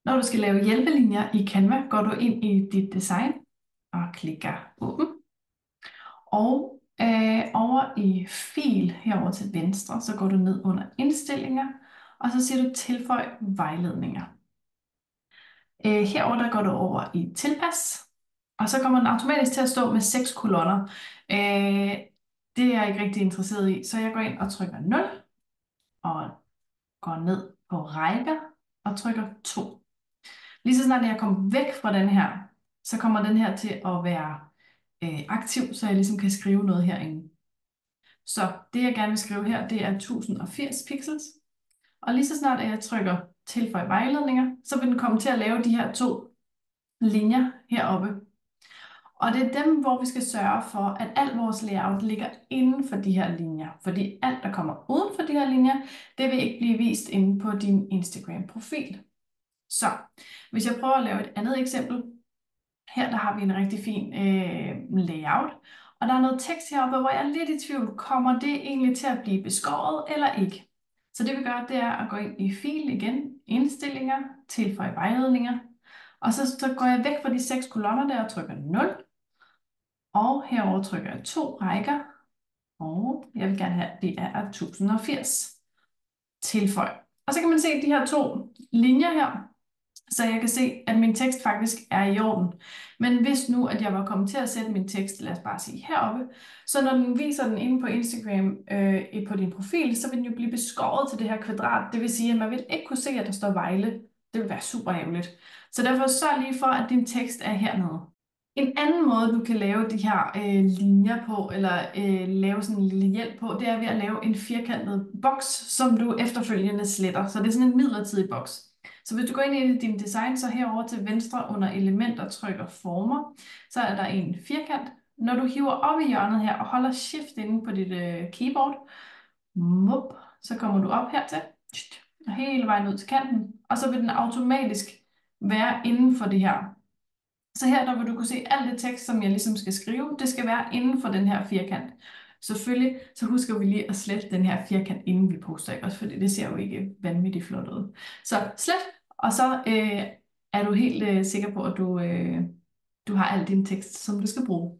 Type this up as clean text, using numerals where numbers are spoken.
Når du skal lave hjælpelinjer i Canva, går du ind i dit design og klikker åbn. Og over i fil herover til venstre, så går du ned under indstillinger, og så siger du tilføj vejledninger. Herover der går du over i tilpas, og så kommer den automatisk til at stå med 6 kolonner. Det er jeg ikke rigtig interesseret i, så jeg går ind og trykker 0, og går ned på rækker og trykker 2. Lige så snart jeg kommer væk fra den her, så kommer den her til at være aktiv, så jeg ligesom kan skrive noget herinde. Så det jeg gerne vil skrive her, det er 1080 pixels. Og lige så snart jeg trykker tilføj vejledninger, så vil den komme til at lave de her 2 linjer heroppe. Og det er dem, hvor vi skal sørge for, at al vores layout ligger inden for de her linjer. Fordi alt, der kommer uden for de her linjer, det vil ikke blive vist inde på din Instagram-profil. Så hvis jeg prøver at lave et andet eksempel. Her der har vi en rigtig fin layout. Og der er noget tekst heroppe, hvor jeg er lidt i tvivl. Kommer det egentlig til at blive beskåret eller ikke? Så det vi gør, det er at gå ind i fil igen, indstillinger, tilføje vejledninger. Og så går jeg væk fra de 6 kolonner der og trykker 0. Og herover trykker jeg 2 rækker. Og jeg vil gerne have, at det er 1080. Tilføj. Og så kan man se de her 2 linjer her. Så jeg kan se, at min tekst faktisk er i orden. Men hvis nu, at jeg var kommet til at sætte min tekst, lad os bare sige heroppe, så når den viser den inde på Instagram på din profil, så vil den jo blive beskåret til det her kvadrat. Det vil sige, at man vil ikke kunne se, at der står Vejle. Det vil være super ærgerligt. Så derfor sørg lige for, at din tekst er hernede. En anden måde, du kan lave de her linjer på, eller lave sådan en lille hjælp på, det er ved at lave en firkantet boks, som du efterfølgende sletter. Så det er sådan en midlertidig boks. Så hvis du går ind i din design, så herover til venstre under elementer trykker former, så er der en firkant. Når du hiver op i hjørnet her og holder shift inde på dit keyboard, så kommer du op hertil, og hele vejen ud til kanten, og så vil den automatisk være inden for det her. Så her der vil du kunne se alt det tekst, som jeg ligesom skal skrive, det skal være inden for den her firkant. Selvfølgelig så husker vi lige at slette den her firkant, inden vi poster, ikke? Også fordi det ser jo ikke vanvittigt flot ud. Så slet, og så er du helt sikker på, at du har al din tekst, som du skal bruge.